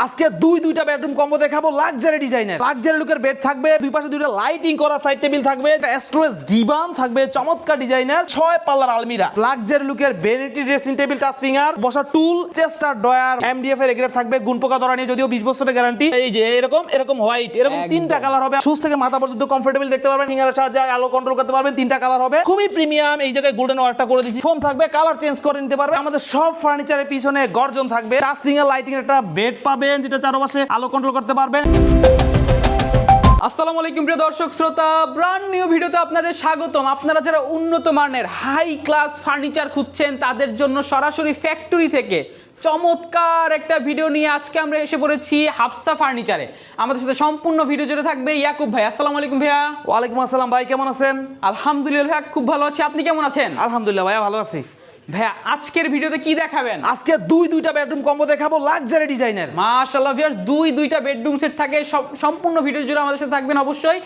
আজকে দুইটা bedroom combo দেখাবো লাক্সারি ডিজাইনের। লাক্সারি লুকের বেড থাকবে, দুই পাশে দুইটা লাইটিং করা সাইড টেবিল থাকবে, একটা স্টোরেজ ডিভান থাকবে, চমৎকার ডিজাইনের 6 পাল্লার আলমিরা, লাক্সারি লুকের vanity dressing table, touch finger, বসার টুল, চেস্টার ড্রয়ার, এমডিএফ এর এগ্রেড থাকবে, গুণপোকা ধরা নিয়ে যদিও 20 বছরের গ্যারান্টি। এই যে এরকম হোয়াইট, এরকম তিনটা কালার হবে, শুজ থেকে মাথা পর্যন্ত কমফোর্টেবল দেখতে পারবেন, ফিঙ্গারের সাহায্যে আলো কন্ট্রোল করতে পারবেন, তিনটা কালার হবে, খুবই প্রিমিয়াম। এই জায়গায় গোল্ডেন ওয়ার্কটা করে দিচ্ছি, ফোম থাকবে, কালার চেঞ্জ করে নিতে পারবে। আমাদের সব ফার্নিচারের পিছনে গর্জন থাকবে, টাচ ফিঙ্গার লাইটিং একটা বেড পাবেন যেটা চারপাশে আলো কন্ট্রোল করতে পারবেন। আসসালামু আলাইকুম প্রিয় দর্শক শ্রোতা, ব্র্যান্ড নিউ ভিডিওতে আপনাদের স্বাগতম। আপনারা যারা উন্নত মানের হাই ক্লাস ফার্নিচার খুঁজছেন তাদের জন্য সরাসরি ফ্যাক্টরি থেকে চমৎকার একটা ভিডিও নিয়ে আজকে আমরা এসে পড়েছি হাফসা ফার্নিচারে। আমাদের সাথে সম্পূর্ণ ভিডিও জুড়ে থাকবে ইয়াকুব ভাই। আসসালামু আলাইকুম ভাইয়া। ওয়ালাইকুম আসসালাম ভাই, কেমন আছেন? আলহামদুলিল্লাহ ভাইয়া, খুব ভালো আছি। আপনি কেমন আছেন? আলহামদুলিল্লাহ ভাইয়া, ভালো আছি। ভাইয়া আজকের ভিডিওতে কি দেখাবেন? আজকে দুইটা বেডরুম কম্বো দেখাবো লাক্সারি ডিজাইনের। মাশাআল্লাহ ভিউয়ার্স, দুইটা বেডরুম সেট থাকে, সম্পূর্ণ ভিডিও জুড়ে আমাদের সাথে থাকবেন অবশ্যই।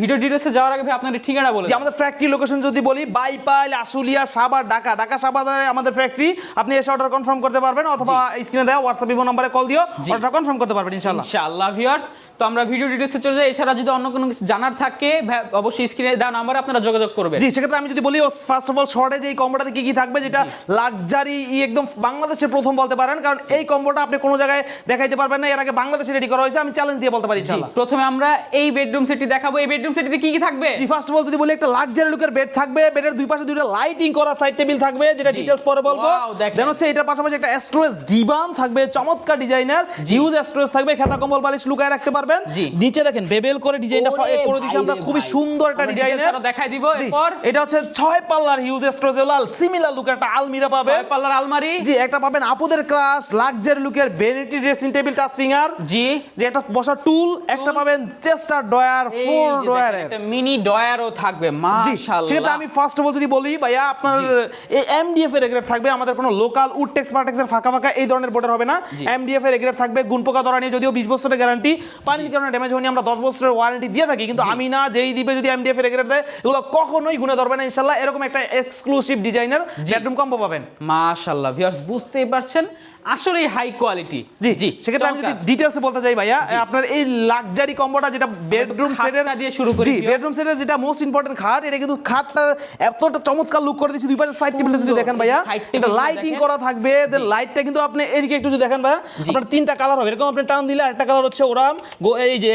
ভিডিও ডিটেইলসে যাওয়ার আগে ভাই আপনাদের ঠিকানা বলুন। যে আমাদের ফ্যাক্টরি লোকেশন যদি বলি, বাইপাইল, আশুলিয়া, সাভার, ঢাকা সাভারে আমাদের ফ্যাক্টরি। আপনি এসে অর্ডার কনফার্ম করতে পারবেন অথবা স্ক্রিনে দেওয়া হোয়াটসঅ্যাপ ইমো নম্বরে কল দিও অর্ডার কনফার্ম করতে পারবেন ইনশাআল্লাহ ভিউয়ার্স। তো আমরা ভিডিও ডিটেইলসে চলে যাই। এছাড়া যদি অন্য কোনো কিছু জানার থাকে অবশ্যই স্ক্রিনে দেওয়া নম্বরে আপনারা যোগাযোগ করবেন। জি, সেক্ষেত্রে আমি যদি বলি ফার্স্ট অফ অল শর্টে যে এই কম্বোটাতে কি থাকবে, যেটা লাক্সারি একদম বাংলাদেশের প্রথম বলতে পারেন, কারণ এই কম্বোটা আপনি কোনো জায়গায় দেখাইতে পারবেন না। এর আগে বাংলাদেশে রেডি করা হয়েছে, আমি চ্যালেঞ্জ দিয়ে বলতে পারি ইনশাআল্লাহ। প্রথমে আমরা এই বেডরুম সেটটি দেখাবো। এই বেডরুম সেটটিতে কি থাকবে? জি, ফার্স্ট অফ অল যদি বলি, একটা লাক্সারি লুকের বেড থাকবে, বেডের দুই পাশে দুইটা লাইটিং করা সাইড টেবিল থাকবে, যেটা ডিটেইলস পরে বলবো। দেন হচ্ছে এটার পাশাপাশি একটা স্টোরেজ ডিভান থাকবে, চমৎকার ডিজাইনের হিউজ স্টোরেজ থাকবে, খেতা কম্বল বালিশ লুকায় রাখতে পারবেন। নিচে দেখেন বেবেল করে ডিজাইনটা করে দিয়েছি আমরা, খুবই সুন্দর একটা ডিজাইনের দেখাই দিব। এরপর এটা হচ্ছে 6 পাল্লার হিউজ স্টোরেজ লাল সিমিলার লুকের একটা আলমিরা পাবে, 6 পাল্লার আলমারি। জি, একটা পাবেন আপুদের ক্লাস লাক্সারি লুকের vanity dressing table, touch finger, জি, যে একটা বসার টুল, একটা পাবেন চেস্টার ড্রয়ার, 4 ড্রয়ারের একটা মিনি ড্রয়ারও থাকবে। মাশাআল্লাহ। সেটা আমি ফার্স্ট অফ অল যদি বলি ভাইয়া, আপনার এই এমডিএফ এর এগ্রেড থাকবে, আমাদের কোনো লোকাল উডটেক্স পার্টেক্সের ফাঁকা এই ধরনের বোর্ডার হবে না। এমডিএফ এর এগ্রেড থাকবে, গুণপোকা ধরা নিয়ে যদিও 20 বছরের গ্যারান্টি, পানির কারণে ড্যামেজ হয়নি, আমরা 10 বছরের ওয়ারেন্টি দিয়ে থাকি। কিন্তু আমি না, যেই দিবে যদি এমডিএফ এর এগ্রেড দেয়, এগুলো কখনোই গুণে ধরবে না ইনশাআল্লাহ। এরকম একটা এক্সক্লুসিভ ডিজাইনার বেডরুম কম্বো পাবেন। মাশাআল্লাহ ভিউয়ার্স, বুঝতেই পারছেন আসলেই হাই কোয়ালিটি। জি, সেক্ষেত্রে আমি যদি ডিটেইলসে বলতে চাই ভাইয়া, আপনার এই লাক্সারি কম্বোটা যেটা বেডরুম সেটের দিয়ে শুরু করি। জি, বেডরুম সেটের যেটা মোস্ট ইম্পর্টেন্ট খাট, এটা কিন্তু খাটটা এতটা চমৎকার লুক করে দিয়েছি। দুই পাশে সাইড টেবিলটা যদি দেখেন ভাইয়া, এটা লাইটিং করা থাকবে। দেন লাইটটা কিন্তু আপনি এদিকে একটু যদি দেখেন ভাইয়া, আপনার তিনটা কালার হবে। এরকম আপনি টান দিলে আরেকটা কালার হচ্ছে ওরাম, এই যে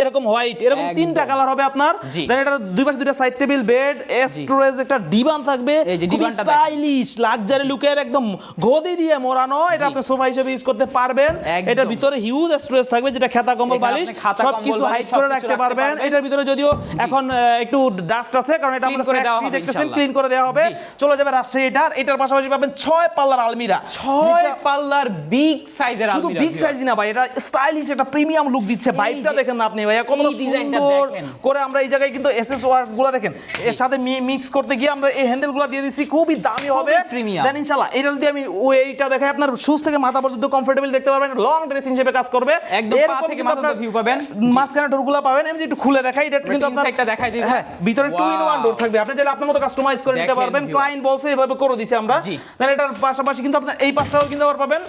এরকম হোয়াইট, এরকম তিনটা কালার হবে আপনার। দেন এটা দুই পাশে দুইটা সাইড টেবিল, বেড, স্টোরেজ, একটা ডিভান থাকবে, খুব স্টাইলিশ লাক্সারি লুকের, একদম গদি দিয়ে মোড়ানো। এটা আপনি সোফা হিসেবে ইউজ করতে পারবেন। এটার ভিতরে হিউজ স্টোরেজ থাকবে, যেটা খেতা কম্বল বালিশ সবকিছু হাইড করে রাখতে পারবেন। এটার ভিতরে যদিও এখন একটু ডাস্ট আছে, কারণ এটা আমাদের ফ্যাক্টরি দেখতেছেন, ক্লিন করে দেওয়া হবে। চলে যাবে রাজশাহী। এটার পাশাপাশি পাবেন 6 পাল্লার আলমিরা, 6 পাল্লার বিগ সাইজের আলমিরা। শুধু বিগ সাইজ না ভাই, এটা স্টাইলিশ একটা প্রিমিয়াম লুক দিচ্ছে। ভাইবটা দেখেন না আপনি ভাইয়া, কত সুন্দর করে আমরা এই জায়গায় কিন্তু এসএস ওয়ার্ক গুলো দেখেন, এর সাথে মিক্স করতে গিয়ে আমরা এই হ্যান্ডেল গুলো দিয়ে দিচ্ছি, খুবই দামি হবে প্রিমিয়াম। দেন ইনশাআল্লাহ। এটা যদি আমি এইটা দেখাই, আপনার শুজ থেকে মাথা পর্যন্ত কমফোর্টেবল দেখতে পারবেন, লং ড্রেসিং হিসেবে কাজ করবে। একদম পা থেকে মাথার ভিউ পাবেন, মাঝখানে ডোরগুলো পাবেন। আমি একটু খুলে দেখাই, এটা কিন্তু আপনার একটা দেখাই দিই। হ্যাঁ, ভিতরে 2-in-1 ডোর থাকবে, আপনি চাইলে আপনার মতো কাস্টমাইজ করে নিতে পারবেন। ক্লায়েন্ট বলছে এভাবে করে দিছি আমরা। দেন এটার পাশাপাশি কিন্তু আপনার এই পাশটাও কিন্তু আবার পাবেন,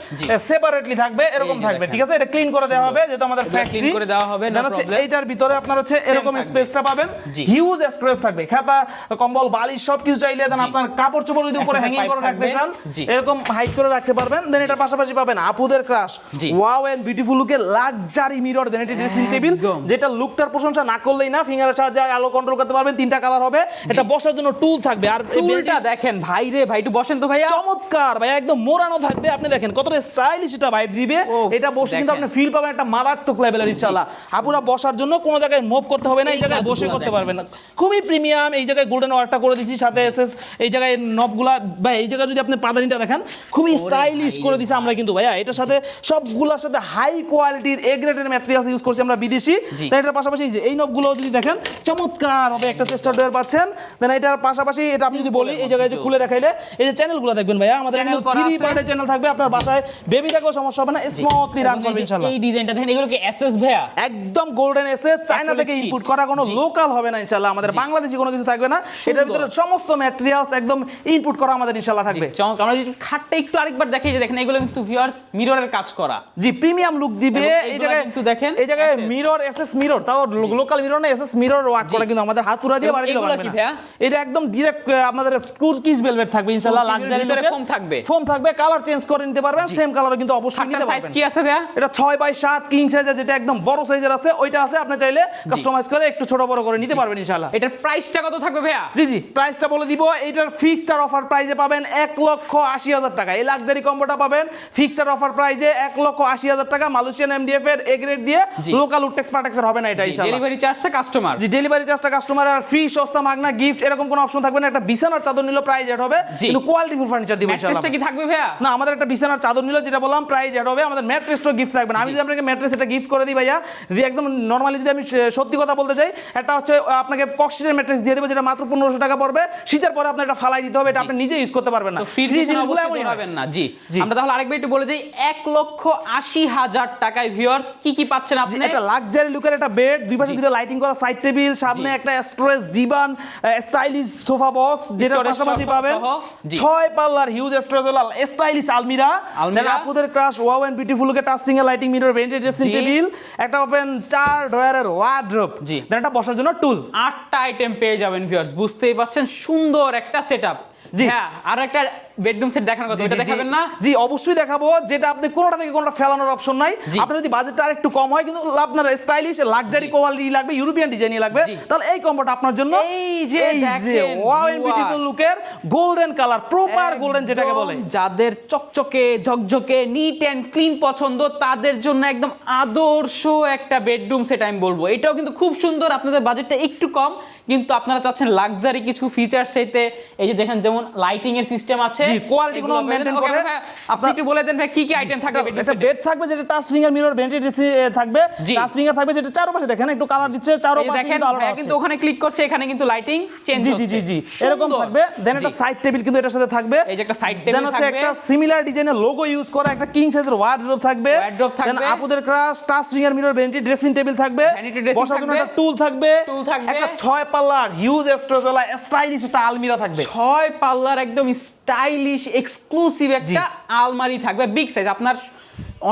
সেপারেটলি থাকবে, এরকম থাকবে, ঠিক আছে? এটা ক্লিন করে দেওয়া হবে, যেটা আমাদের ফ্যাক্টরি ক্লিন করে দেওয়া হবে। দেন হচ্ছে এইটার ভিতরে আপনার হচ্ছে এরকম স্পেসটা পাবেন, হিউজ স্টোরেজ থাকবে, খাতা কম্বল বালিশ সবকিছু চাইলে। দেন আপনার কাপড় চোপড় যদি উপরে হ্যাঙ্গিং করে রাখতে চান, এরকম হাইট করে রাখতে পারবেন। দেন এটার পাশাপাশি পাবেন আপুদের ক্রাশ ওয়াও এন্ড বিউটিফুল লুকের luxury mirror vanity dressing table, যেটা লুকটার প্রশংসা না করলেই না। ফিঙ্গারের সাহায্যে আলো কন্ট্রোল করতে পারবেন, তিনটা কালার হবে। এটা বসার জন্য টুল থাকবে, আর টুলটা দেখেন ভাই রে ভাই, একটু বসেন তো ভাইয়া। চমৎকার ভাই, একদম মোড়ানো থাকবে। আপনি দেখেন কতটা স্টাইলিশ এটা ভাইব দিবে। এটা বসে কিন্তু আপনি ফিল পাবেন একটা মারাত্মক লেভেলের ইনশাআল্লাহ। আপুরা বসার জন্য কোনো জায়গায় মুভ করতে হবে না, এই জায়গায় বসে করতে পারবেন, খুবই প্রিমিয়াম। এই জায়গায় গোল্ডেন ওয়ার্কটা করে দিয়েছি, সাথে এসএস এই জায়গায় নবগুলা ভাই, এই জায়গায় যদি আপনি পাদানিটা দেখেন, খুবই স্টাইলিশ করে দিয়েছি আমরা কিন্তু ভাইয়া। এটার সাথে সবগুলোর সাথে হাই কোয়ালিটির এ গ্রেডের ম্যাটেরিয়ালস ইউজ করছি আমরা, বিদেশি। তাই এটার পাশাপাশি এই নবগুলো যদি দেখেন, চমৎকার হবে, একটা চেস্টার ডোর পাচ্ছেন। দেন এটার পাশাপাশি এটা আমি যদি বলি, এই জায়গায় যে খুলে দেখাইলে এই যে চ্যানেলগুলো দেখবেন ভাইয়া, আমাদের 3 পার্টের চ্যানেল থাকবে। আপনার বাসায় বেবি থাকলেও সমস্যা হবে না, স্মুথলি রান করবে ইনশাআল্লাহ। এই ডিজাইনটা দেখেন, এগুলো কি এসএস ভাইয়া? একদম গোল্ডেন এসএস, চায়না থেকে ইম্পোর্ট করা, কোনো লোকাল হবে না ইনশাআল্লাহ। আমাদের বাংলাদেশি কোনো কিছু থাকবে না। এটার ভিতরে সমস্ত ম্যাটেরিয়ালস একদম ইনপুট করা আমাদের ইনশাআল্লাহ থাকবে। আমরা যদি খাটটা একটু আরেকবার দেখাই, যে দেখেন এগুলো কিন্তু ভিউয়ার্স মিররের কাজ করা। জি প্রিমিয়াম লুক দিবে। এবং এই এগুলা জায়গায় কিন্তু দেখেন এই জায়গায় SS মিরর এসএস মিরর, তাও লোকাল মিরর না, এসএস মিরর ওয়ার্ক করা, কিন্তু আমাদের হাত পুরা দিয়ে এবং বাড়ি দিলে এগুলা পারবে কি না। ভাইয়া? এটা একদম ডাইরেক্ট আমাদের টুর্কিশ ভেলভেট থাকবে ইনশাআল্লাহ, Turkish লাক্সারি velvet লুকের foam থাকবে। ফোম থাকবে, কালার চেঞ্জ করে নিতে পারবেন, সেম কালারও কিন্তু অবশ্যই খাটটার নিতে সাইজ পারবেন। কি আছে ভাইয়া? এটা 6x7 কিং সাইজের, যেটা একদম বড় সাইজের আছে ওইটা আছে, আপনি চাইলে কাস্টমাইজ করে একটু ছোট বড় করে নিতে পারবেন ইনশাআল্লাহ। এটার প্রাইসটা কত থাকবে ভাইয়া? জি প্রাইসটা বলে দিব। এটার ফিক্সড অফার প্রাইসে পাবেন 1,80,000 টাকা। এই লাক্সারি কম্বোটা পাবেন ফিক্সড অফার প্রাইসে 1,80,000 টাকা, মালয়েশিয়ান এমডিএফ এর এ গ্রেড দিয়ে, লোকাল উডটেক্স পার্টেক্সের হবে না এটা ইনশাআল্লাহ। ডেলিভারি চার্জটা কাস্টমার। জি ডেলিভারি চার্জটা কাস্টমার, আর ফ্রি সস্তা মাগনা গিফট এরকম কোনো অপশন থাকবে না। একটা বিছানার চাদর নিলো প্রাইস এড হবে, কিন্তু কোয়ালিটি ফুল ফার্নিচার দিব ইনশাআল্লাহ। ম্যাট্রেসটা কি থাকবে ভাইয়া? না, আমাদের একটা বিছানার চাদর নিলো, যেটা বললাম প্রাইস এড হবে, আমাদের ম্যাট্রেসটাও গিফট থাকবে না। আমি যদি আপনাকে ম্যাট্রেস এটা গিফট করে দিই ভাইয়া, একদম নরমালি যদি আমি সত্যি কথা বলতে চাই, এটা হচ্ছে আপনাকে কক্সিটের ম্যাট্রেস দিয়ে দেবো, যেটা মাত্র 1500 টাকা পড়বে। শীতের পরে আপনার এটা ফালাই দিতে হবে, এটা আপনি নিজে ইউজ করতে পারবেন না। তো ফ্রি জিনিসগুলো এমনই পাবেন না। জি আমরা তাহলে আরেকবার একটু বলে যাই, 1,80,000 টাকায় ভিউয়ার্স কি কি পাচ্ছেন আপনি? একটা লাক্সারি লুকের একটা বেড, দুই পাশে দুটো লাইটিং করা সাইড টেবিল, সামনে একটা storage divan, stylish sofa box, যেটা Storage পাশাপাশি sofa পাবেন সহ, জি। 6 পাল্লার হিউজ স্টোরেজ স্টাইলিশ আলমিরা, দেন আপুদের ক্রাশ ওয়াও এন্ড বিউটিফুল লুকে touch finger lighting mirror vented dressing জি। টেবিল, একটা ওপেন 4 ড্রয়ারের ওয়ার্ড্রোব, জি। দেন একটা বসার জন্য টুল। 8টা আইটেম পেয়ে যাবেন ভিউয়ার্স, বুঝতেই পারছেন সুন্দর একটা সেটআপ। জি। হ্যাঁ আর একটা বেডরুম সেট দেখানোর কথা, এটা দেখাবেন না? জি অবশ্যই দেখাবো, যেটা আপনি কোনোটা থেকে কোনোটা ফেলানোর অপশন নাই। জি। আপনার যদি বাজেটটা আরেকটু কম হয়, কিন্তু আপনার স্টাইলিশ লাক্সারি কোয়ালিটি লাগবে, ইউরোপিয়ান ডিজাইনই লাগবে, জি। তাহলে এই কম্বোটা আপনার জন্য। এই যে দেখেন ওয়াও এন্ড বিউটিফুল লুকের গোল্ডেন কালার, প্রপার গোল্ডেন যেটাকে বলে। একদম যাদের চকচকে ঝকঝকে নিট এন্ড ক্লিন পছন্দ, তাদের জন্য একদম আদর্শ একটা বেডরুম সেট আমি বলবো। এটাও কিন্তু খুব সুন্দর, আপনাদের বাজেটটা একটু কম, কিন্তু আপনারা চাচ্ছেন লাক্সারি কিছু ফিচার চাইতে, এই যে দেখেন যেমন লাইটিং এর সিস্টেম আছে, জি, quality গুলো maintain করে। আপনি একটু বলে দেন ভাই কি কি আইটেম থাকবে বেডরুম একটা সেটে? বেড থাকবে, যেটা টাচ ফিঙ্গার মিরর ভেন্টেড থাকবে, জি। টাচ ফিঙ্গার থাকবে, যেটা চারপাশে দেখেন একটু কালার দিচ্ছে, চারপাশে দেখেন কিন্তু আলো ভাইয়া আছে। কিন্তু ওখানে ক্লিক করছে, এখানে কিন্তু লাইটিং চেঞ্জ জি হচ্ছে। জি জি জি এরকম সুন্দর। থাকবে। দেন একটা জি। সাইড টেবিল কিন্তু এটার সাথে থাকবে, এই যে একটা সাইড দেন টেবিল হচ্ছে থাকবে, একটা সিমিলার ডিজাইনের লোগো ইউজ করা একটা কিং সাইজের ওয়ার্ডরোব থাকবে, Wardrobe থাকবে। দেন আপুদের crush touch finger mirror vented dressing table থাকবে, Vanity dressing বসার জন্য থাকবে। একটা টুল থাকবে, Tool থাকবে। একটা 6 পাল্লার হিউজ স্টোরেজওয়ালা স্টাইলিশ একটা আলমিরা থাকবে। 6 পাল্লার একদম স্টাইলিশ এক্সক্লুসিভ একটা আলমারি থাকবে, বিগ সাইজ। আপনার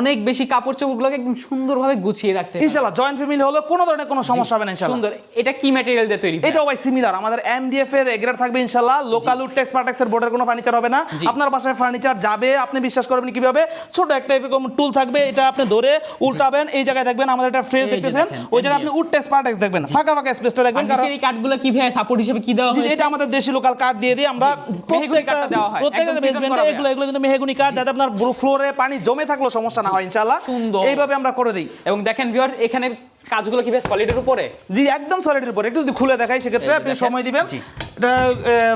অনেক বেশি কাপড় চোপড়গুলোকে একদম সুন্দরভাবে গুছিয়ে রাখতে পারবেন। ইনশাআল্লাহ জয়েন্ট ফ্যামিলি হলে কোনো ধরনের কোনো সমস্যা হবে না ইনশাআল্লাহ। সুন্দর। এটা কি ম্যাটেরিয়াল দিয়ে তৈরি? এটাও ভাই সিমিলার, আমাদের এমডিএফ এর এগ্রেড থাকবে ইনশাআল্লাহ, লোকাল উডটেক্স পার্টেক্স এর বোর্ডের কোনো ফার্নিচার হবে না। জি। আপনার বাসায় ফার্নিচার যাবে, আপনি বিশ্বাস করবেন কিভাবে, ছোট একটা এরকম টুল থাকবে, এটা আপনি ধরে উল্টাবেন, এই জায়গায় দেখবেন আমাদের একটা ফ্রেজ এই যে দেখতেছেন, দেখেন, ওই জায়গায় MDF আপনি উডটেক্স পার্টেক্স দেখবেন, ফাঁকা ফাঁকা স্পেসটা দেখবেন, কারণ এই কাঠগুলো কি ভাই সাপোর্ট হিসেবে কি দেওয়া জি, হয়েছে? এটা আমাদের দেশি লোকাল কাঠ দিয়ে দিই আমরা, মেহগনি কাঠটা দেওয়া হয়, প্রত্যেকটা একদম season বেসমেন্টে করা এগুলো কিন্তু মেহগনি কাঠ, যাতে আপনার ফ্লোরে পানি জমে থাকলেও সমস্যা না হয় ইনশাআল্লাহ। সুন্দর। এইভাবে আমরা করে দিই। এবং দেখেন ভিউয়ার এখানে কাজগুলো কি ভাই সলিডের উপরে? জি একদম সলিডের উপর। একটু যদি খুলে দেখাই সেক্ষেত্রে আপনি দেখেন। সময় দিবেন। জি। এটা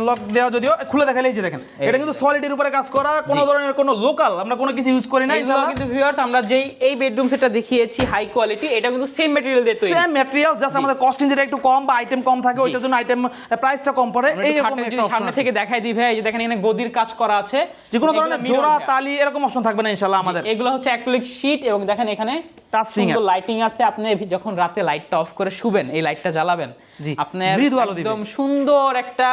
লক দেওয়া, যদিও খুলে দেখাইলে এই যে দেখেন, এটা কিন্তু সলিডের উপরে কাজ করা, কোনো ধরনের কোনো লোকাল আমরা কোনো কিছু ইউজ করি না এগুলো ইনশাআল্লাহ। কিন্তু ভিউয়ার্স আমরা যেই এই বেডরুম সেটটা দেখিয়েছি হাই কোয়ালিটি, এটা কিন্তু সেম ম্যাটেরিয়াল দিয়ে তৈরি। সেম ম্যাটেরিয়াল, জাস্ট আমাদের কস্টিং যেটা একটু কম বা আইটেম কম থাকে, ওইটার জন্য আইটেম প্রাইসটা কম পড়ে। আমরা এই একটু রকম খাটটা একটা যদি অপশন সামনে থেকে দেখাই দিই ভাই, এই যে দেখেন এখানে গদির কাজ করা আছে, যে কোনো এগুলো ধরনের mirror জোড়া দেয়া। তালি এরকম অপশন থাকবে না ইনশাআল্লাহ আমাদের। এগুলো হচ্ছে অ্যাক্রিলিক শীট, এবং দেখেন এখানে টাচ ফিঙ্গার সুন্দর লাইটিং আছে। আপনি যখন রাতে লাইটটা অফ করে শুবেন, এই লাইটটা জ্বালাবেন, জি, আপনার মৃদু আলো দিবে। একদম সুন্দর একটা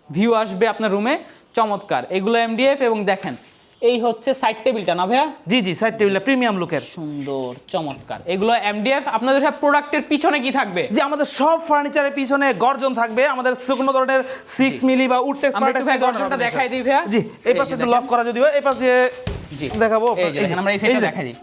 ভিউ আসবে আপনার রুমে, চমৎকার। এগুলো এমডিএফ, এবং দেখেন এই হচ্ছে সাইড টেবিলটা না ভাইয়া? জি জি সাইড টেবিলটা প্রিমিয়াম লুকের, সুন্দর চমৎকার। এগুলো এমডিএফ। আপনাদের ভাই প্রোডাক্টের পিছনে কি থাকবে? যে আমাদের সব ফার্নিচারের পিছনে গর্জন থাকবে, আমাদের কোনো ধরনের 6 মিলি বা উডটেক্স আমরা একটু পার্টেক্স ভাই গর্জনটা দেখাই দিই ভাইয়া। জি এই পাশে একটু লক করা, যদিও এই পাশ দিয়ে জি দেখাবো। এই যে দেখেন আমরা এই সাইডটা দেখাই দিই।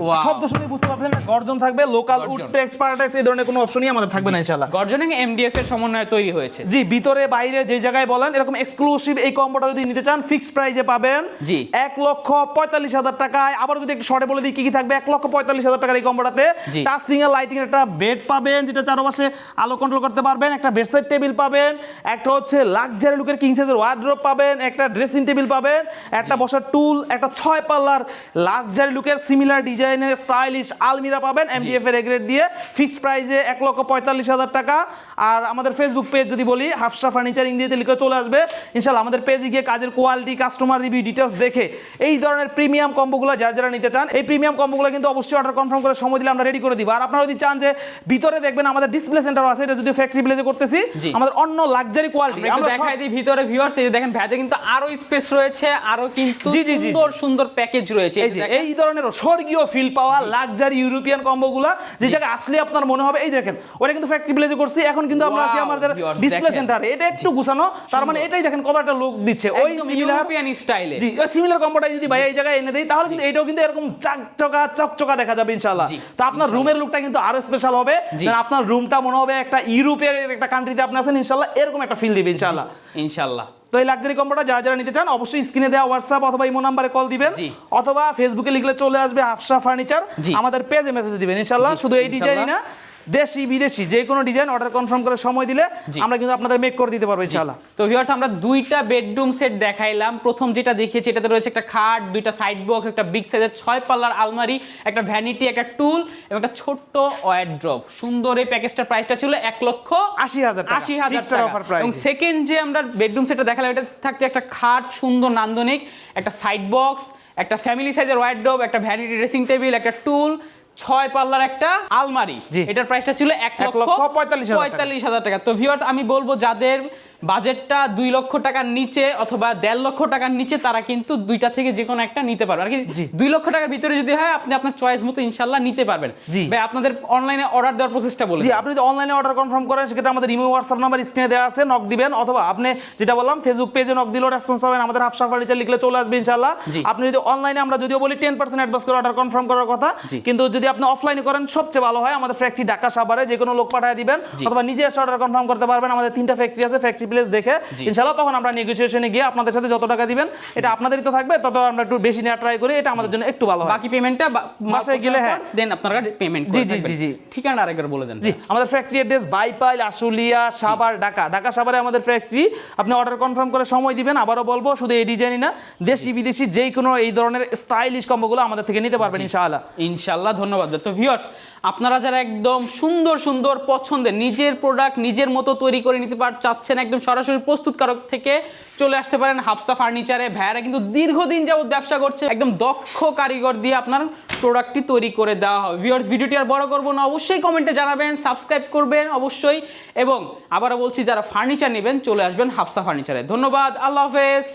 ওয়াও, শব্দ শুনে বুঝতে পারছেন না, গর্জন থাকবে, লোকাল গর্জন। উডটেক্স পার্টেক্স এই ধরনের কোনো অপশনই আমাদের থাকবে না ইনশাআল্লাহ। গর্জনিং এমডিএফ এর সমন্বয়ে তৈরি হয়েছে। জি ভিতরে বাইরে যে জায়গায় বলেন, এরকম এক্সক্লুসিভ এই কম্বোটা যদি নিতে চান ফিক্সড প্রাইজে পাবেন জি 1,45,000 টাকায়। আবার যদি একটু শর্টে বলে দিই কি কি থাকবে, 1,45,000 টাকার এই কম্বোটাতে জি। টাচ ফিঙ্গার লাইটিং একটা বেড পাবেন, যেটা চারপাশে আলো কন্ট্রোল করতে পারবেন, একটা বেডসাইড টেবিল পাবেন, একটা হচ্ছে লাক্সারি লুকের কিং সাইজের ওয়ার্ড্রোব পাবেন, একটা ড্রেসিং টেবিল পাবেন, একটা বসার টুল, একটা 6 পাল্লার লাক্সারি লুকের সিমিলার ডিজাইন ডিজাইনের স্টাইলিশ আলমিরা পাবেন এমডিএফ এর গ্রেড দিয়ে ফিক্সড প্রাইসে 1,45,000 টাকা। আর আমাদের ফেসবুক পেজ যদি বলি হাফসা ফার্নিচার ইংরেজিতে লিখে চলে আসবে ইনশাআল্লাহ। আমাদের পেজে গিয়ে কাজের কোয়ালিটি, কাস্টমার রিভিউ, ডিটেইলস দেখে এই ধরনের প্রিমিয়াম কম্বোগুলো যারা নিতে চান, এই প্রিমিয়াম কম্বোগুলো কিন্তু অবশ্যই অর্ডার কনফার্ম করে সময় দিলে আমরা রেডি করে দিব। আর আপনারা যদি চান যে ভিতরে দেখবেন আমাদের ডিসপ্লে সেন্টার আছে, এটা যদি ফ্যাক্টরি প্লেসে করতেছি, আমাদের অন্য লাক্সারি কোয়ালিটি আমরা দেখাই দিই ভিতরে ভিউয়ার্স। এই যে দেখেন ভ্যাটে কিন্তু আরো স্পেস রয়েছে, আরো কিন্তু সুন্দর সুন্দর প্যাকেজ রয়েছে। এই ধরনের স্বর্গীয় ফিল পাওয়া লাক্সারি ইউরোপিয়ান কম্বোগুলো যে জায়গায় আসলে আপনার মনে হবে এই দেখেন ওটা কিন্তু ফ্যাক্টরি প্লেসে করছি, এখন কিন্তু আমরা আছি আমাদের ডিসপ্লে সেন্টারে। এটা একটু গুছানো, তার মানে এটাই দেখেন কতটা লুক দিচ্ছে ওই সিমিলার ইউরোপিয়ান স্টাইলে। জি, ওই সিমিলার কম্বোটা যদি ভাই এই জায়গায় এনে দেই তাহলে কিন্তু এটাও কিন্তু এরকম চকচকা দেখা যাবে ইনশাআল্লাহ। তো আপনার রুমের লুকটা কিন্তু আরো স্পেশাল হবে, আপনার রুমটা মনে হবে একটা ইউরোপের একটা কান্ট্রিতে আপনি আছেন ইনশাআল্লাহ, এরকম একটা ফিল দিবে ইনশাআল্লাহ। ইনশাআল্লাহ। তো এই লাক্সারি কম্বোটা যারা নিতে চান অবশ্যই স্ক্রিনে দেওয়া হোয়াটসঅ্যাপ অথবা ইমো নাম্বারে কল দিবেন, অথবা ফেসবুকে লিখলে চলে আসবে হাফসা ফার্নিচার, আমাদের পেজে মেসেজ দিবেন ইনশাআল্লাহ। শুধু এই ডিজাইনই না, দেশি বিদেশি যে কোনো ডিজাইন অর্ডার কনফার্ম করে সময় দিলে আমরা কিন্তু আপনাদের মেক করে দিতে পারবো ইনশাআল্লাহ। তো ভিউয়ার্স আমরা দুইটা বেডরুম সেট দেখাইলাম। প্রথম যেটা দেখিয়েছি এটাতে রয়েছে একটা খাট, দুইটা সাইড বক্স, একটা বিগ সাইজের 6 পাল্লার আলমারি, একটা ভ্যানিটি, একটা টুল এবং একটা ছোট্ট ওয়ারড্রপ। সুন্দর এই প্যাকেজটার প্রাইসটা ছিল 1,80,000 টাকা অফার প্রাইস। এবং সেকেন্ড যে আমরা বেডরুম সেটটা দেখালাম এটা থাকছে একটা খাট সুন্দর নান্দনিক, একটা সাইড বক্স, একটা ফ্যামিলি সাইজের ওয়ারড্রপ, একটা ভ্যানিটি ড্রেসিং টেবিল, একটা টুল, 6 পাল্লার একটা আলমারি। এটার প্রাইসটা ছিল 1,45,000 টাকা। তো ভিউয়ার্স আমি বলবো যাদের বাজেটটা 2 লক্ষ টাকার নিচে অথবা 1.5 লক্ষ টাকার নিচে তারা কিন্তু দুইটা থেকে যে কোনো একটা নিতে পারবে। আর কি 2 লক্ষ টাকার ভিতরে যদি হয় আপনি আপনার চয়েস মতো ইনশাআল্লাহ নিতে পারবেন। ভাই আপনাদের অনলাইনে অর্ডার দেওয়ার প্রসেসটা বলুন। জি, আপনি যদি অনলাইনে অর্ডার কনফার্ম করেন সেক্ষেত্রে আমাদের ইমো হোয়াটসঅ্যাপ নাম্বার স্ক্রিনে দেওয়া আছে, নক দিবেন, অথবা আপনি যেটা বললাম ফেসবুক পেজে নক দিলেও রেসপন্স পাবেন, আমাদের হাফসা ফার্নিচার লিখলে চলে আসবে ইনশাআল্লাহ। আপনি যদি অনলাইনে আমরা যদিও বলি 10% অ্যাডভান্স করে অর্ডার কনফার্ম করার কথা, কিন্তু যদি আপনি অফলাইনে করেন সবচেয়ে ভালো হয়। আমাদের ফ্যাক্টরি ঢাকা সাভারে, যে কোনো লোক পাঠিয়ে দিবেন অথবা নিজে এসে অর্ডার কনফার্ম করতে পারবেন। আমাদের 3টা ফ্যাক্টরি আছে, ফ্যাক্টরি প্লেস দেখে ইনশাআল্লাহ তখন আমরা নেগোসিয়েশনে গিয়ে আপনাদের সাথে যত টাকা দিবেন এটা আপনাদেরই তো থাকবে, তত আমরা একটু বেশি নেওয়া ট্রাই করি, এটা আমাদের জন্য একটু ভালো হয়। বাকি পেমেন্টটা মাসে গেলে দেন আপনারা পেমেন্ট করবেন। জি, ঠিকানা আরেকবার বলে দেন। জি, আমাদের ফ্যাক্টরি অ্যাড্রেস বাইপাইল, আশুলিয়া, সাভার, ঢাকা সাভারে আমাদের ফ্যাক্টরি। আপনি অর্ডার কনফার্ম করে সময় দিবেন। আবারও বলবো শুধু এই ডিজাইনই না, দেশি বিদেশি যে কোনো এই ধরনের স্টাইলিশ কম্বোগুলো আমাদের থেকে নিতে পারবেন ইনশাআল্লাহ। ধন্যবাদ। তো ভিউয়ার্স আপনারা যারা একদম সুন্দর সুন্দর পছন্দের নিজের প্রোডাক্ট নিজের মতো তৈরি করে নিতে চাচ্ছেন, একদম সরাসরি প্রস্তুতকারক থেকে চলে আসতে পারেন হাফসা ফার্নিচারে। ভাইয়ারা কিন্তু দীর্ঘদিন যাবত ব্যবসা করছে, একদম দক্ষ কারিগর দিয়ে আপনার প্রোডাক্টটি তৈরি করে দেওয়া হবে। ভিউয়ার্স ভিডিওটি আর বড় করবো না, অবশ্যই কমেন্টে জানাবেন, সাবস্ক্রাইব করবেন অবশ্যই, এবং আবারও বলছি যারা ফার্নিচার নেবেন চলে আসবেন হাফসা ফার্নিচারে। ধন্যবাদ, আল্লাহ হাফেজ।